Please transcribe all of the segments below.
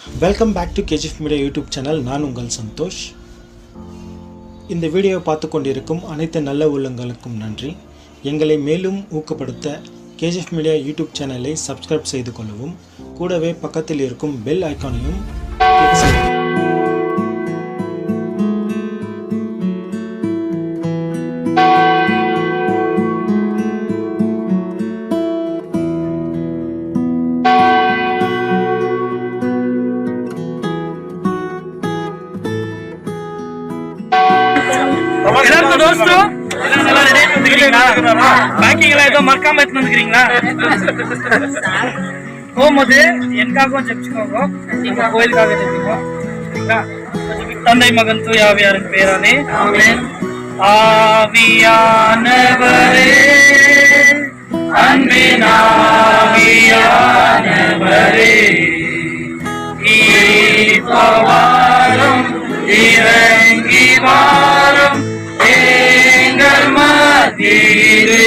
Welcome back to KGF media YouTube channel. நான் உங்கள் சந்தோஷ். இந்த வீடியோவை பார்த்து கொண்டிருக்கும் அனைத்து நல்ல உள்ளங்களுக்கும் நன்றி. எங்களை மேலும் ஊக்கப்படுத்த கேஜிஎஃப் மீடியா யூடியூப் சேனலை சப்ஸ்கிரைப் செய்து கொள்ளவும், கூடவே பக்கத்தில் இருக்கும் பெல் ஐக்கானையும் கிளிக் செய்யவும். दोस्तों பேக்கிங் எல்லாம் ஏதோ மறக்காம எடுத்து வந்துக்கிறீங்களா? போகும்போது எனக்காகவும் ஜெபிச்சுக்கோங்க, நீங்க கோயிலுக்காக ஜெபிச்சுக்கோங்க. தந்தை மகன் தூய ஆவியாரின் பேராலே ஆமென். ஆவியானவரே, அன்பின் ஆவியானவரே, வாரும் இறங்கி வாரும் எங்கள் மத்தியிலே,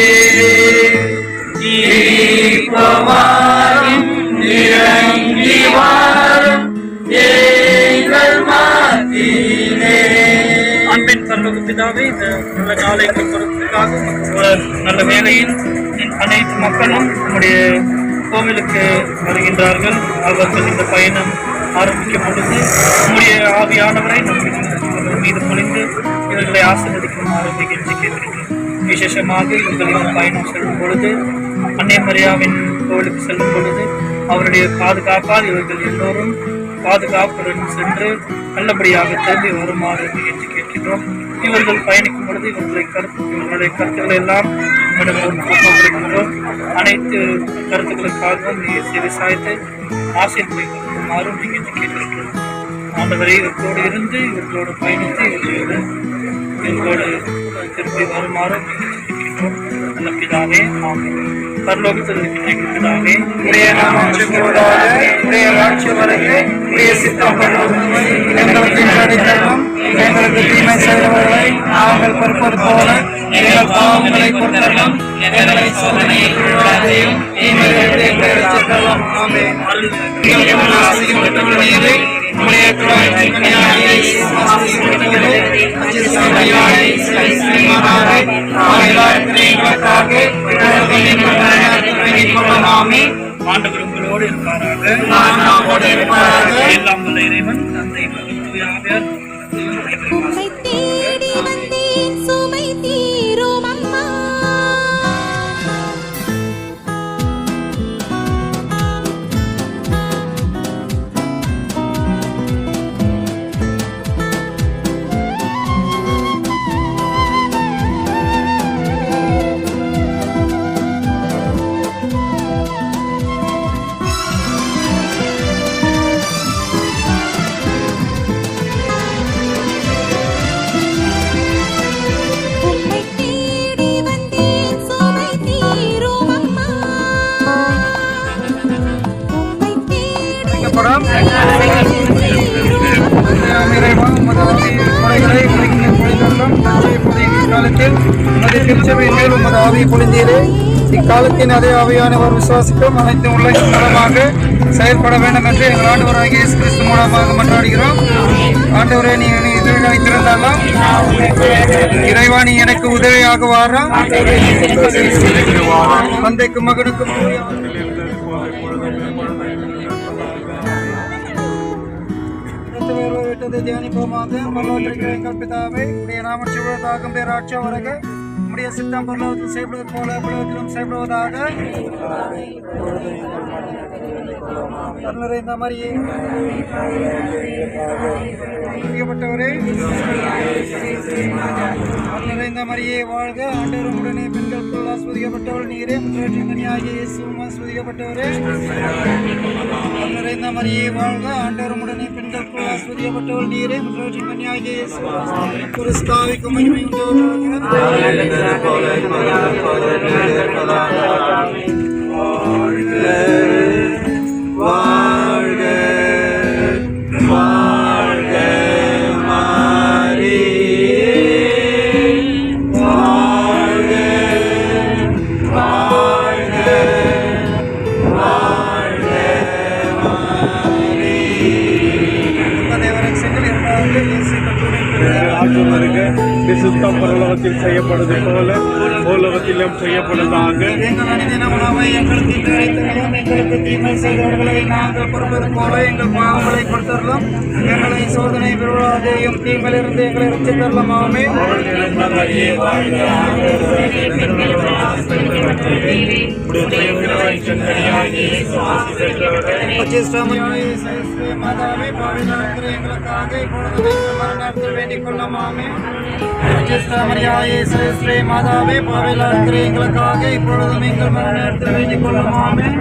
வாரும் இறங்கி வாரும் எங்கள் மத்தியிலே. அன்பின் பரலோக பிதாவே, இந்த நல்ல நாளை கொடுப்பதற்காக நல்ல வேளையில் அனைத்து மக்களும் நம்முடைய கோவிலுக்கு வருகின்றார்கள். அவர்கள் இந்த பயணம் ஆரம்பிக்கும் பொழுது நம்முடைய ஆவியானவரை நம்முடைய மீது பொழிந்து இவர்களை ஆசீர்வதிக்குமாறு கேட்கிறோம். விசேஷமாக இவர்களின் பயணம் செல்லும் பொழுது, அன்னை மரியாவின் கோவிலுக்கு செல்லும் பொழுது அவருடைய பாதுகாப்பால் இவர்கள் எல்லோரும் பாதுகாப்புடன் சென்று நல்லபடியாக திரும்பி வருமாறு என்று கேட்கின்றோம். இவர்கள் பயணிக்கும் பொழுது இவர்களுடைய கருத்துக்களை எல்லாம் ஒப்புக்கொடுக்கின்றோம். அனைத்து கருத்துக்களுக்காகவும் நீங்கள் சேவை சாய்த்து ஆசீர்வதிக்குமாறு நீங்கள் கேட்கின்றோம். ஆண்டவரை இவர்களோடு இருந்து இவர்களோடு பயணித்து இவர்களோடு திரும்பி வருமாறு கேட்கின்றோம். நல்ல பிதாவே ஆமென். பரலோகத்தில் இருக்கிற பிதாவே, உடைய நாமம் உயர்த்தப்படுவதாக, உடைய ராஜ்யம் வருக, உடைய சித்தம் எங்களுக்கு கிடைத்ததும் எங்களுக்கு தீமை செய்தவர்களை நாங்கள் பொறுப்பது போல எங்கள் பாவங்களை பொறுத்தலும், எங்களை சோதனையில் விடாதேயும் தீமைகளை ரட்சித்தலும். ஆமென். ஆசீர்வதிக்கப்பட்டவர்களே, உம்முடைய குமாரனின் கன்னியாகிய ஆசீர்வதிக்கப்பட்டவர்களே, ஆண்டவர் உங்களோடு இருப்பாராக. எல்லாம் வல்ல இறைவன் தந்தை மகன் தூய ஆவியார் இக்காலத்தின் அதே ஆவியானவர் விசுவாசிக்கும் அனைத்து உள்ள மூலமாக செயல்பட வேண்டும் என்று எங்கள் ஆண்டவராகிய இயேசு கிறிஸ்து மூலமாக மன்றாடுகிறோம். ஆண்டவரே, நீ இதுவரை வைத்திருந்தாலும் இறைவா, நீ எனக்கு உதவியாக வாரா. தந்தைக்கும் மகனுக்கும் தியானிப்போமாக. பரலோகத்திற்கிற எங்கள் பிதாவே, உடைய நாமம் செய்வதாக, பேராட்சியம் வருக, உடைய சித்தம் பரலோகத்தில் செய்வது போல பரலோகத்திலும் செய்வதாக. நிறைந்த மரியே, நிறைந்த மரியே வாழ்க, ஆண்டவரும் உடனே பெண்களுக்குள் ஆஸ்வதிக்கப்பட்டவள் நீரே, கன்னியாகிய இயேசுவும் ஆஸ்வதிக்கப்பட்டவரே. நிறைந்த மரியே வாழ்க, ஆண்டவரும் உடனே பெண்களுக்குள் ஆஸ்வதிக்கப்பட்டவள் நீரே, கன்னியாகிய இயேசுவும் கிறிஸ்துவுக்கு மகிமை உண்டாவதாக. வாழ்க வாழ்க மாரியே, வாழ்க வாழ்க வாழ்க மாரியே. ராஜ்யம் வருக, சித்தம் பரலோகத்தில் செய்யப்படுவது போல பூலோகத்திலும் செய்யப்படுவதாக. எங்கள் அனுதின உணவை எங்களுக்கு இன்று அளித்தருளும். எங்களுக்கு தீமை செய்தவர்களை நாங்கள் பொறுப்பது போல எங்கள் பாவங்களை கொடுத்தருளும். எங்களை சோதனை விழுவாதையும் தீமையிலிருந்து எங்களை ரட்சித்தருளும். ஆமென். மாதாவே, பாவிகளாகிய எங்களுக்காக இப்பொழுது மரணத்தில் வேண்டிக் கொள்ளும். ஆமென். மாதாவே, பாவிகளாகிய எங்களுக்காக இப்பொழுதும் எங்கள் மரணத்தில் வேண்டிக் கொள்ளும். ஆமென்.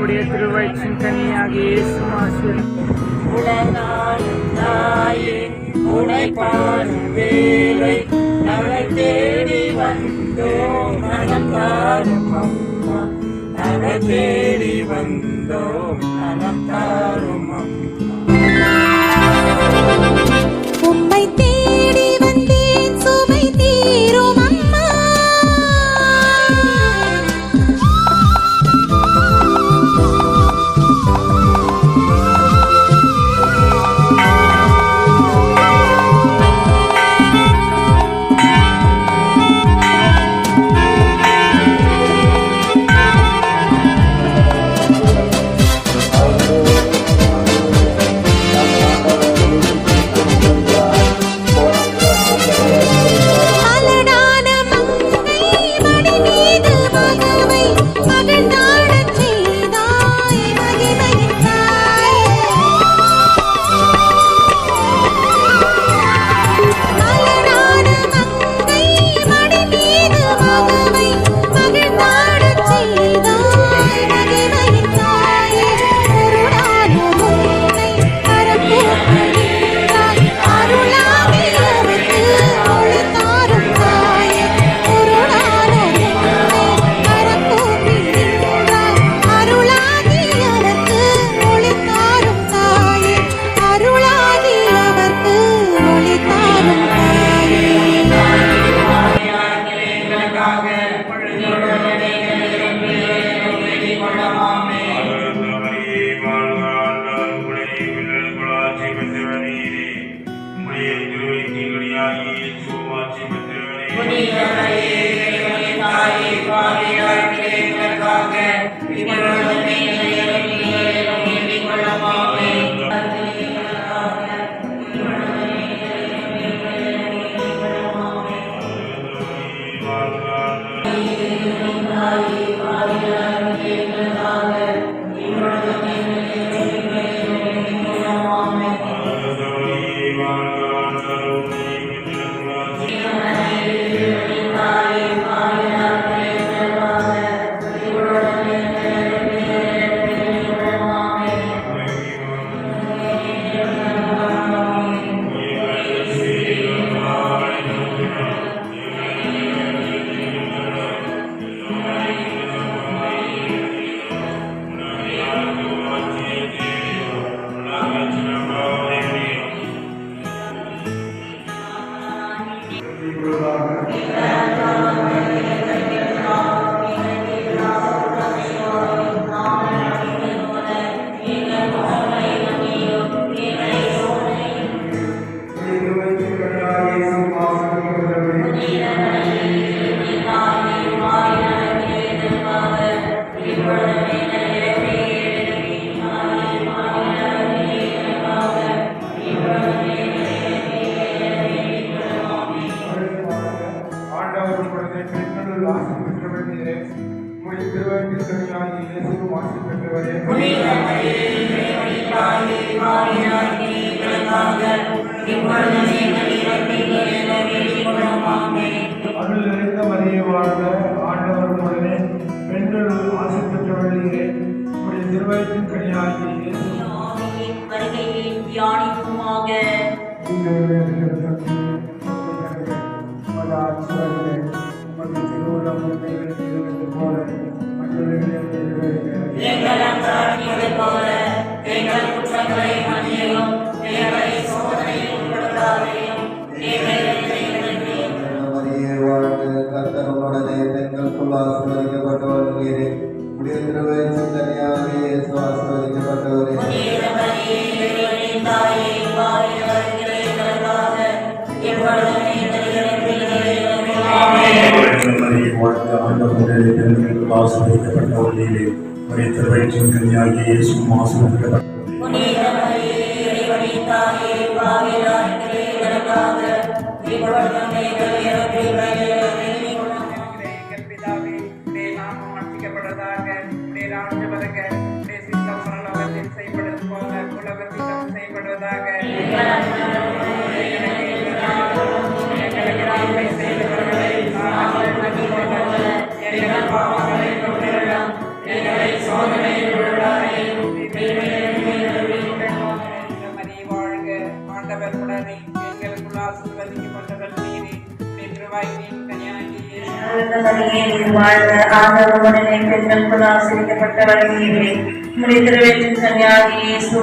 உடைய திருவயிற்றின் கனியாகிய இயேசு வேலை அவரை தேடி வந்தோம். மனம் தாரும் அம்மா, அவரை தேடி வந்தோம். மனம் தாரும் அம்மா. உம்மை தேடி வந்தேன், சுமை தீரும் அம்மா. அருள் நிறைந்த மரியே வாழ்க, ஆண்டவர் உடனே பெண்கள் ஆசை பெற்றவர்களே, உடைய திருவயிற்றின் கனியாகிய இயேசு வருகையை தியானிக்குமாக. எங்கள் அன்றாட போல எங்கள் குற்றங்களை மன்னியும், எங்கள் உடைய திருவயிற்றின் கனியாகிய இயேசு ஆசீர்வதிக்கப்பட்டவரே. ஆசீர்வதிக்கப்பட்டவர்களே, உடைய திருவயிற்றின் கனியாகிய இயேசு ஆசீர்வதிக்கப்பட்டவரே. எங்கள் பிதாவே, உடைய நாமம் அர்ச்சிக்கப்படுவதாக. உடைய ராஜ்யம் வருக. உடைய சித்தம் பரலோகத்தில் செய்யப்படுவது போல உலகத்திலும் செய்யப்படுவதாக. எங்களுக்கு நன்மை செய்தவர்களை நாங்கள் மன்னிப்போம். எங்கள் பாவங்களை பொறுத்தருளும். எங்களை சோதனையில் விழாதேயும். மரியே வாழ்க. ஆண்டவர் உடனே எங்களுக்குள் ஆசீர்வதிக்கப்பட்டவர் நீரே. உடைய திருவயிற்றின் கனியாகிய இயேசு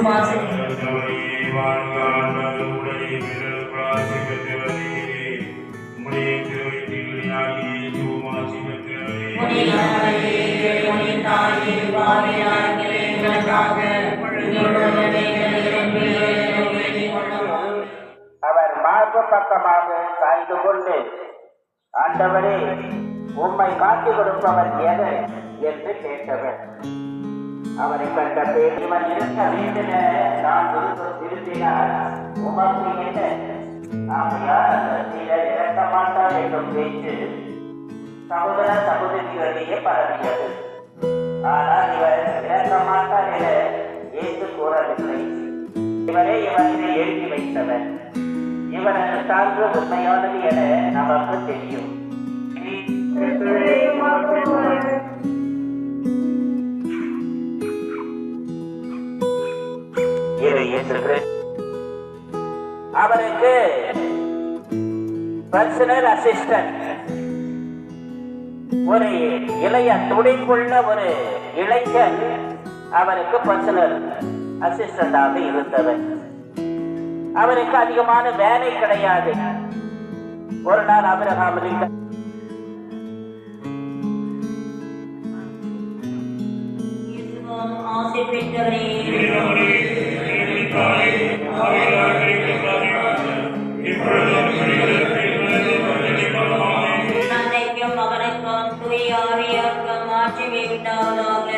அவர் மார்பு பக்கமாக சாய்ந்து கொண்டு, ஆண்டவரே, உம்மை காட்டிக் கொடுப்பவர் எவர் என்று கேட்டவர். அவரை கண்ட பேர் இவன் இருக்க வேண்டின நான் திருத்தினார் உமக்கு என்ன ஆகையால் அந்த சீடர் இறக்க மாட்டார் என்னும் பேச்சு சகோதர சகோதரிகளிடையே பரவியது. ஆனால் இவர் இறக்க மாட்டார் என இயேசு கூறவில்லை. இவரே இவரை எழுதி வைத்தவர். இவரது சான்று உண்மையானது என நமக்கு தெரியும். அவருக்கு பர்சனல் அசிஸ்டன்ட், ஒரு இளைய துடிப்புள்ள ஒரு இளைஞர் அவருக்கு பர்சனல் அசிஸ்டண்டாக இருந்தவர். அவருக்கு அதிகமான வேலை கிடையாது. ஒரு நாள் ஆபிரகாம் லிங்கன் ஆசை பெற்றவரே, தந்தைக்கும் மகனுக்கும் தூய ஆவியாருக்கும் மாற்றமே உண்டாவதாக.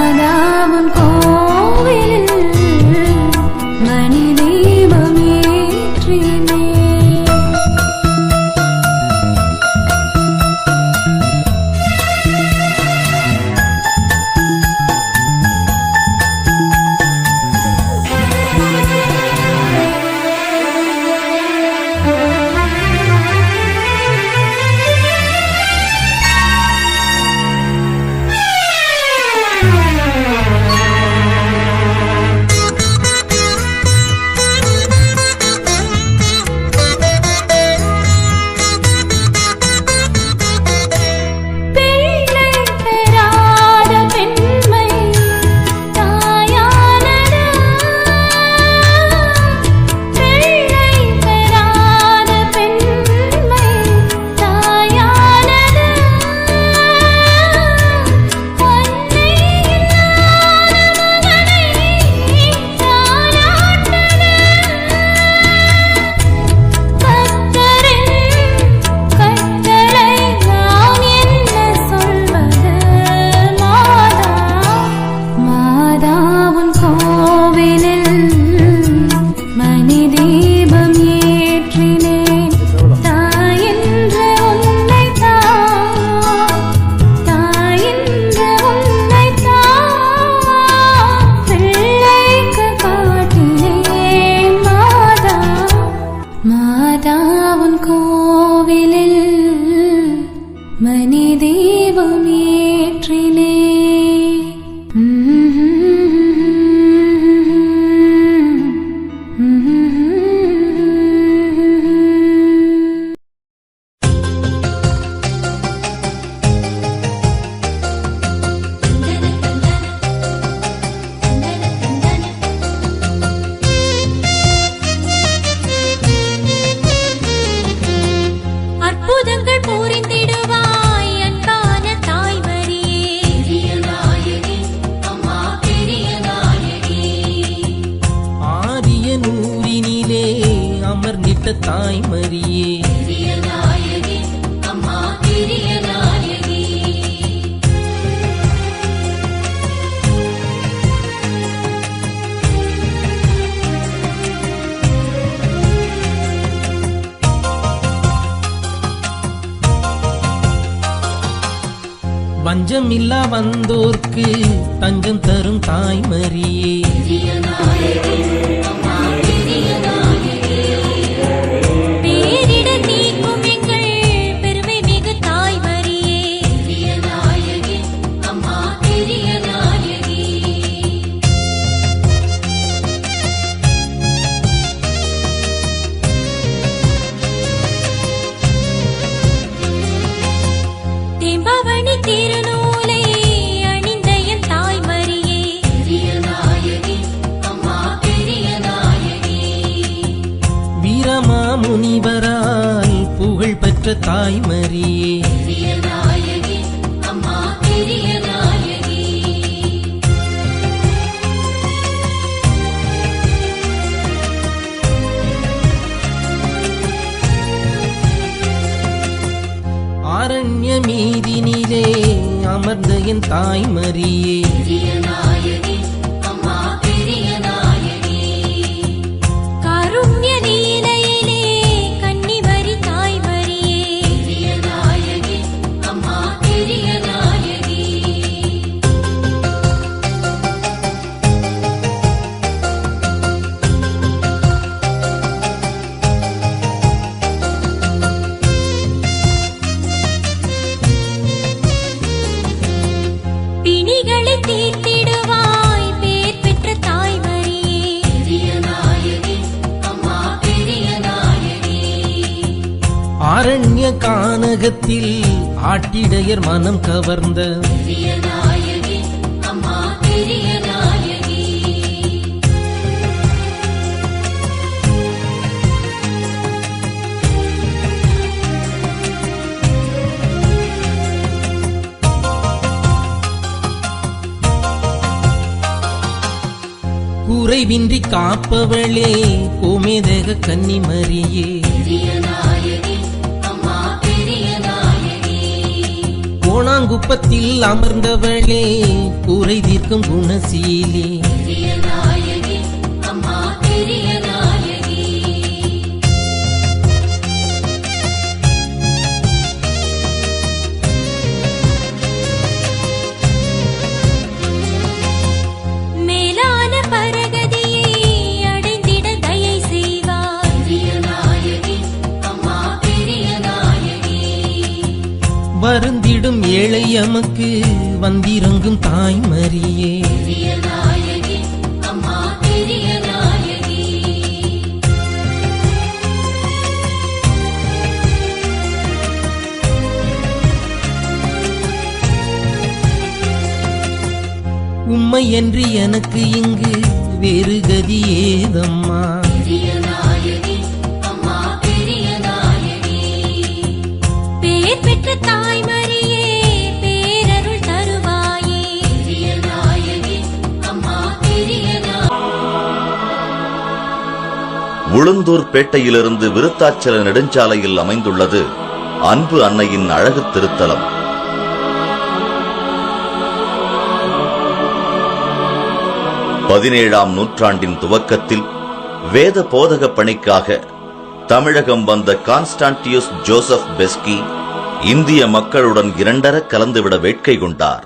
மாதாவன் கோவிலில் மணி தீபம் ஏற்றினே. மாதாவன் கோவிலில் மணி தீபம் ஏற்றினே. அற்புதங்கள் புரிந்திடுவாய் அன்பான தாய்மரியே. ஆரிய நூறினிலே அமர்ந்திட்ட தாய்மரியே. வஞ்சமில்லா வந்தோர்க்கு தஞ்சம் தரும் தாய்மரியே. பேரிட நீக்கும் எங்கள் பெருமை மிகு தாய்மரியே. தேம்பாவணி திருநூலை அணிந்த என் தாய்மரியே. வீரமா முனிவரால் புகழ் பெற்ற தாய்மரியே. ஆரண்ய மீதினிலே அமர்ந்த என் தாய்மரியே. காருண்ய நீலையிலே கன்னிமரி தாய்மரியே. பிணிகளை தீர்த்திடுவாய் பேர் பெற்ற தாய்மரியே. ஆரண்ய கானகத்தில் ஆட்டிடையர் மனம் கவர்ந்த குறைவின்றி காப்பவளே கோமேதக கன்னிமரியே. கோணாங்குப்பத்தில் அமர்ந்தவளே கூரை தீர்க்கும் குணசீலே. மேலான பரகதியை அடைந்திட தயை செய்வாய். வருந்திடும் ஏழை எமக்கு வந்திறங்கும் தாய்மரியே. உம்மை என்று எனக்கு இங்கு வேறு கதி ஏதம்மா. பேர் பெற்ற தாய்மரியே பேரருள் தருவாயே. உளுந்தூர்பேட்டையிலிருந்து விருத்தாச்சல நெடுஞ்சாலையில் அமைந்துள்ளது அன்பு அன்னையின் அழகு திருத்தலம். பதினேழாம் நூற்றாண்டின் துவக்கத்தில் வேத போதக பணிக்காக தமிழகம் வந்த கான்ஸ்டான்டியூஸ் ஜோசப் பெஸ்கி இந்திய மக்களுடன் இரண்டர கலந்துவிட வேட்கை கொண்டார்.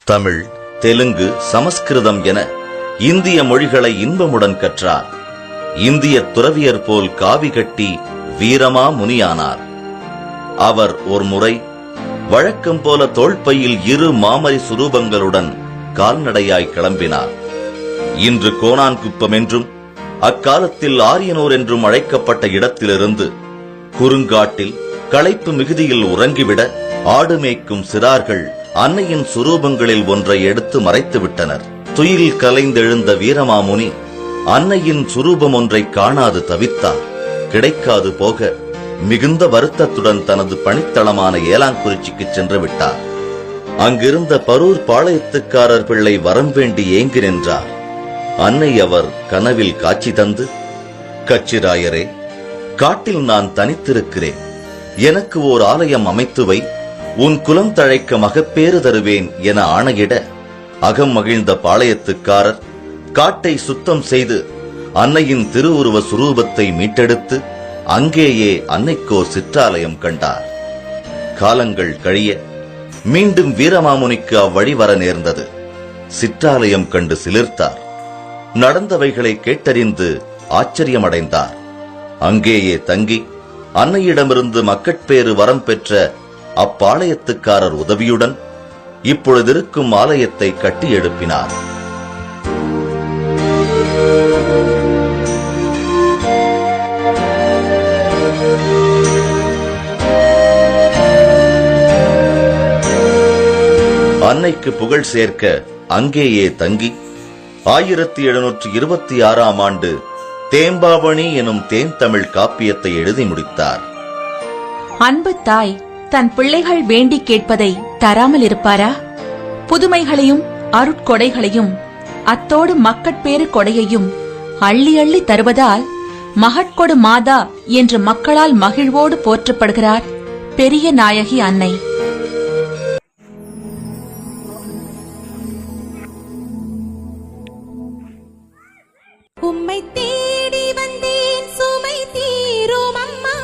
தமிழ், தெலுங்கு, சமஸ்கிருதம் என இந்திய மொழிகளை இன்பமுடன் கற்றார். இந்திய துறவியர் போல் காவி கட்டி வீரமா முனியானார். அவர் ஒரு முறை வழக்கம் போல தோள்பையில் 2 மாமரி சுரூபங்களுடன் கால்நடையாய் கிளம்பினார். இன்று கோணான்குப்பம் என்றும் அக்காலத்தில் ஆரியனூர் என்றும் அழைக்கப்பட்ட இடத்திலிருந்து குறுங்காட்டில் களைப்பு மிகுதியில் உறங்கிவிட ஆடு மேய்க்கும் சிறார்கள் அன்னையின் சுரூபங்களில் ஒன்றை எடுத்து மறைத்து விட்டனர். துயில் கலைந்தெழுந்த வீரமாமுனி அன்னையின் சுரூபம் ஒன்றை காணாது தவித்தார். கிடைக்காது போக மிகுந்த வருத்தத்துடன் தனது பணித்தளமான ஏலாங்குறிச்சிக்கு சென்று விட்டார். அங்கிருந்த பரூர் பாளையத்துக்காரர் பிள்ளை வரம் வேண்டி ஏங்கி நின்றார். அன்னை அவர் கனவில் காட்சி தந்து, கச்சிராயரே, காட்டில் நான் தனித்திருக்கிறேன், எனக்கு ஓர் ஆலயம் அமைத்து வை, உன் குலம் தழைக்க மகப்பேறு தருவேன் என ஆணையிட அகம் மகிழ்ந்த பாளையத்துக்காரர் காட்டை சுத்தம் செய்து அன்னையின் திருவுருவ சுரூபத்தை மீட்டெடுத்து அங்கேயே அன்னைக்கோர் சிற்றாலயம் கண்டார். காலங்கள் கழிய மீண்டும் வீரமாமுனிக்கு அவ்வழி வர நேர்ந்தது. சிற்றாலயம் கண்டு சிலிர்த்தார். நடந்தவைகளை கேட்டறிந்து ஆச்சரியமடைந்தார். அங்கேயே தங்கி அன்னையிடமிருந்து மக்கட்பேறு வரம் பெற்ற அப்பாளையத்துக்காரர் உதவியுடன் இப்பொழுதிருக்கும் ஆலயத்தை கட்டி எழுப்பினார். அன்னைக்கு புகழ் சேர்க்க அங்கேயே தங்கி 1726ஆம் ஆண்டு தேம்பாவணி எனும் தேன் தமிழ் காப்பியத்தை எழுதி முடித்தார். அன்பு தாய் தன் பிள்ளைகள் வேண்டி கேட்பதை தராமல் இருப்பாரா? புதுமைகளையும் அருட்கொடைகளையும் அத்தோடு மக்கட்பேறு கொடையையும் அள்ளி அள்ளி தருவதால் மகட்கொடு மாதா என்று மக்களால் மகிழ்வோடு போற்றப்படுகிறார் பெரிய நாயகி அன்னை. உம்மை தேடி வந்தேன் சுமை தீரும் அம்மா.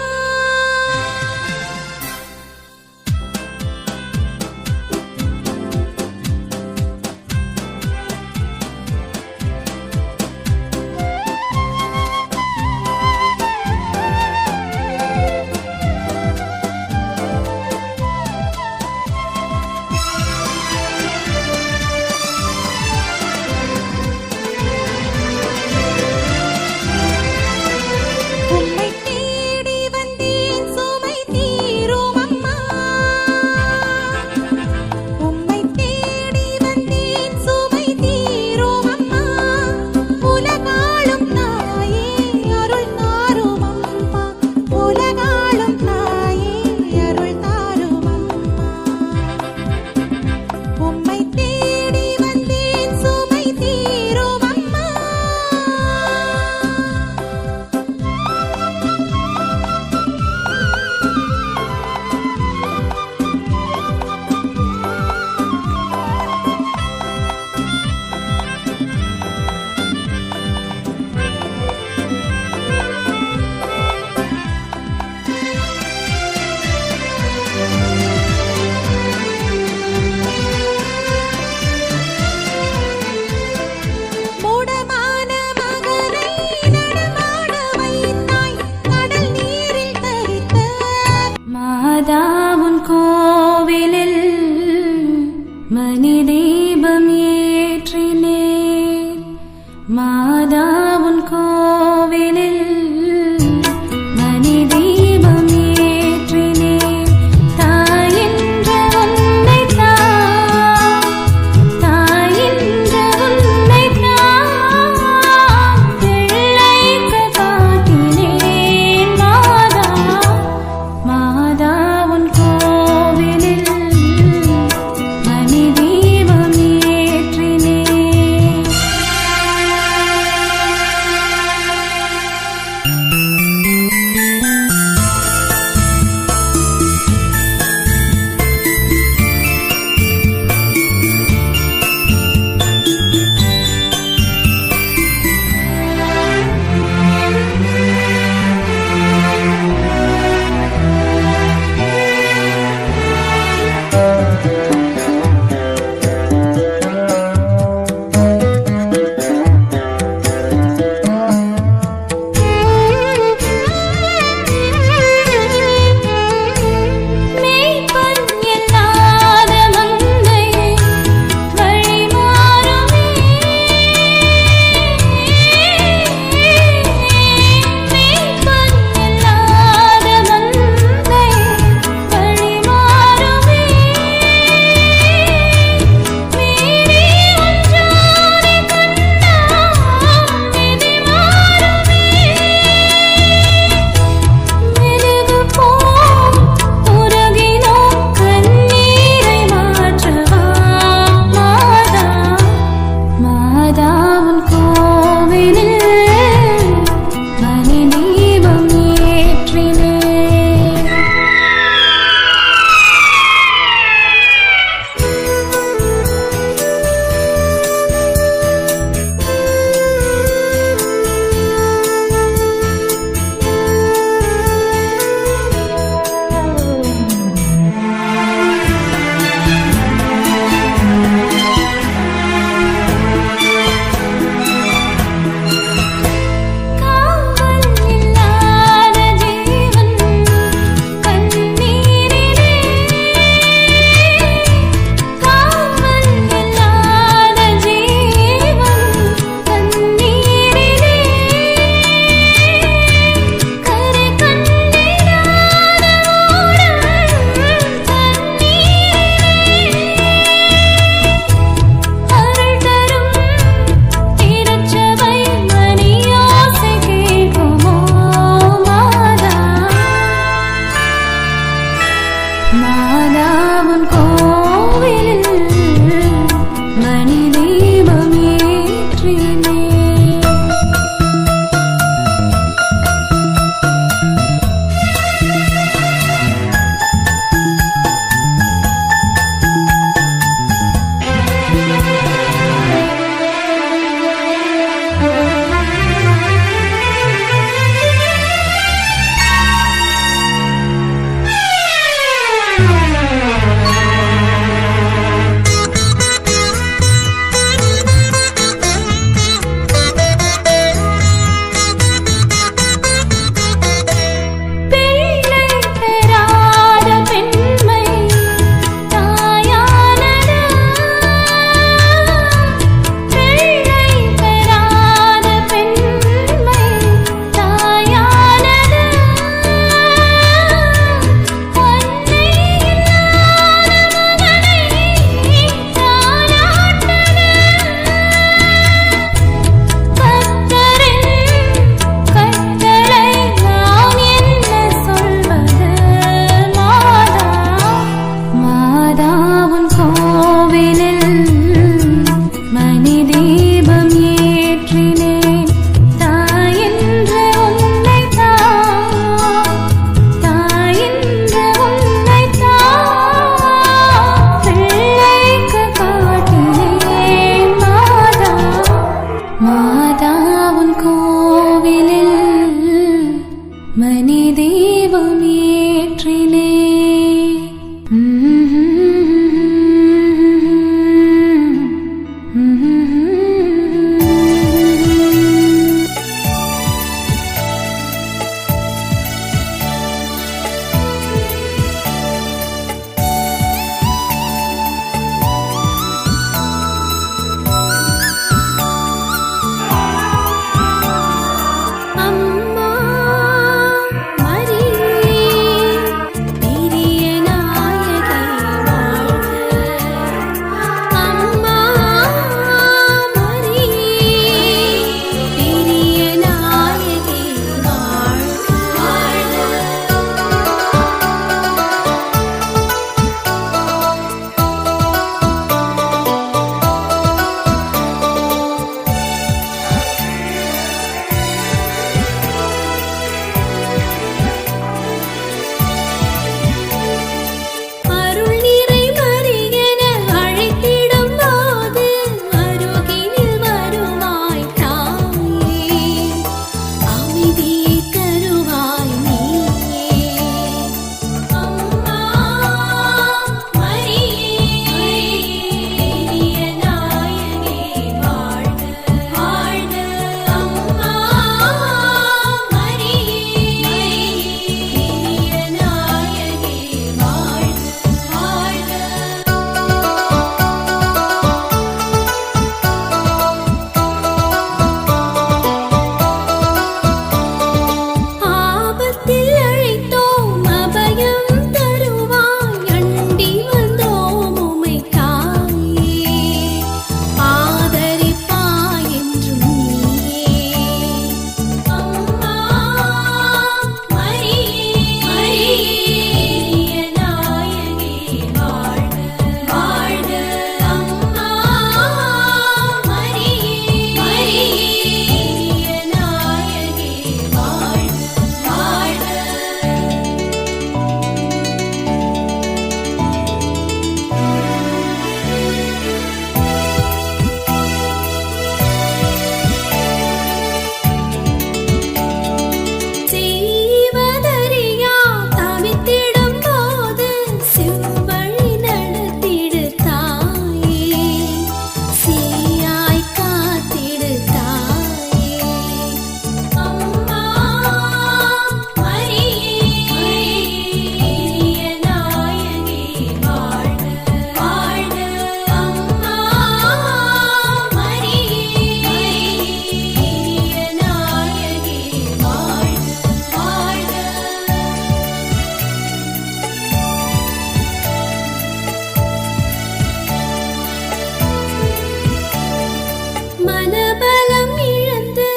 மனபலம் இழந்து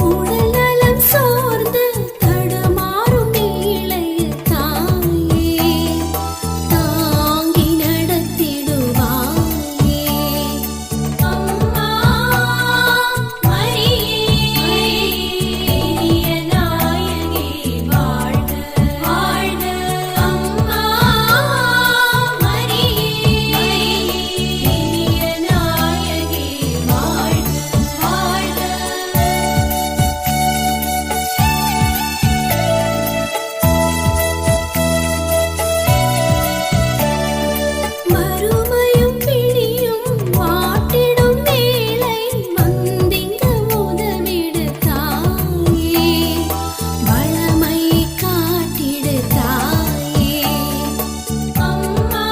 உடல் நலம் சோர்ந்து தடமாறும் இளைய தாயே தாங்கி நடத்திடுவாயே அம்மா மரியே நாயகி வாழ்க வாழ்க அம்மா மரியே நாயகி வாழ்க வாழ்க மறுமையும் பிணியும் வாட்டிடும் வேளை வந்திங்க உதவிடு தாயே வளமை காட்டிடு தாயே அம்மா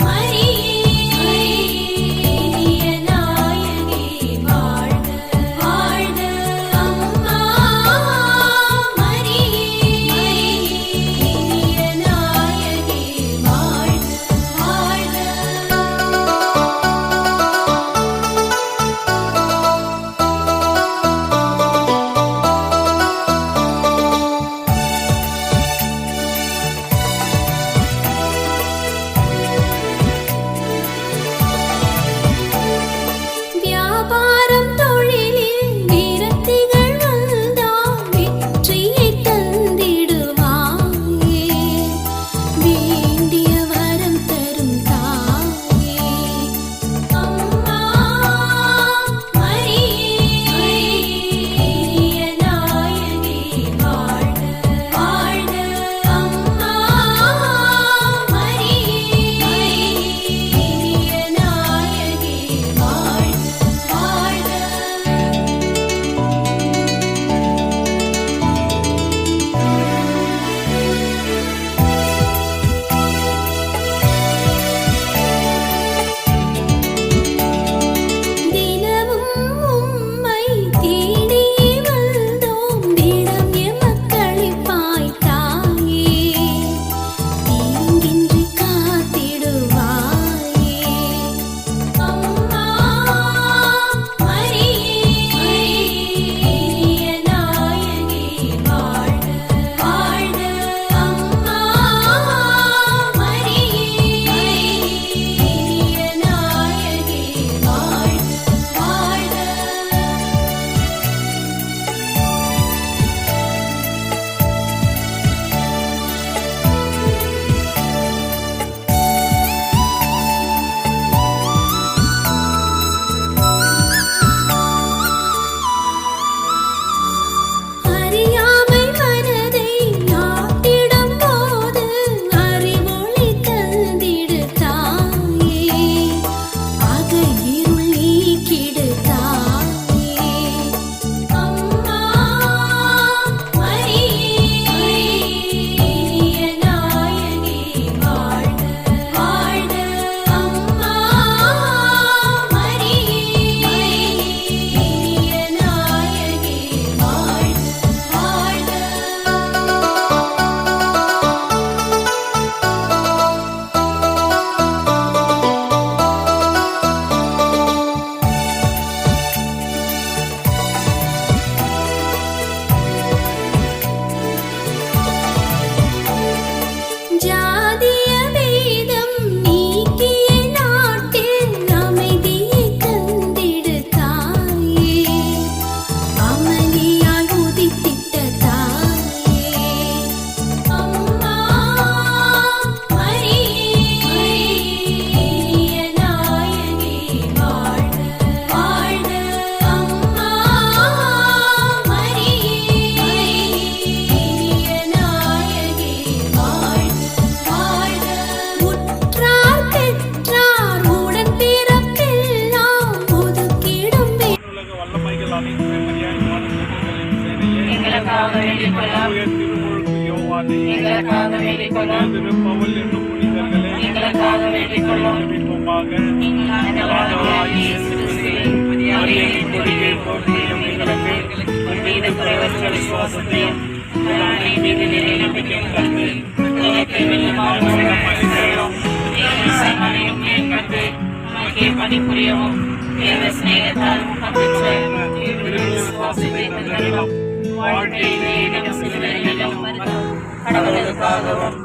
மரியே நாயகி வாழ்க வாழ்க அம்மா மரியே நாயகி வாழ்க வாழ்க வியாபாரம் தொழிலில் விரக்திகள் வந்தால் வெற்றியை தந்திடுவாயே வேண்டிய வரம் தரும் தாயே அம்மா மரியே நாயகி வாழ்க வாழ்க அம்மா மரியே நாயகி வாழ்க வாழ்க தினமும் உம்மை தேடி வந்தோம் தினம் எமக்களிப்பாய் தாயே தீங்கின்றி காத்திடுவாயே அம்மா மரியே நாயகி வாழ்க வாழ்க அம்மா மரியே நாயகி வாழ்க வாழ்க அறியாமை மனதை நாட்டிடும் போது அறிவொளி தந்திடு தாயே அக இருள் நீக்கிடு தாயே அம்மா மரியே நாயகி வாழ்க வாழ்க அம்மா மரியே நாயகி வாழ்க வாழ்க ஜாதிய வேதம் நீக்கிய நாட்டில் அமைதியை தந்திடு தாயே அமளியாய் உதித்திட்ட தாயே அம்மா மரியே நாயகி வாழ்க வாழ்க அம்மா மரியே நாயகி வாழ்க வாழ்க உற்றார் பெற்றார் உடன் பிறப்பெல்லாம் ஒதுக்கிடும் உலக வல்லமைகள் அனைத்தும் மரியாதையான திருமுழுக்கு யோவானே திரு பவுல் என்னும் புனிதர்களே ஜெபிப்போமாக. ஆண்டவராகிய இயேசு கிறிஸ்துவே, மரியாதையின் கொடியை போற்றி எங்களுக்கு உம்மீது குறைவற்ற விசுவாசத்தையும் உம்மை மீது நம்பிக்கையும் தந்து உமக்கு வெள்ளமான பணிபுரியவும் கடவுளுக்காகவும்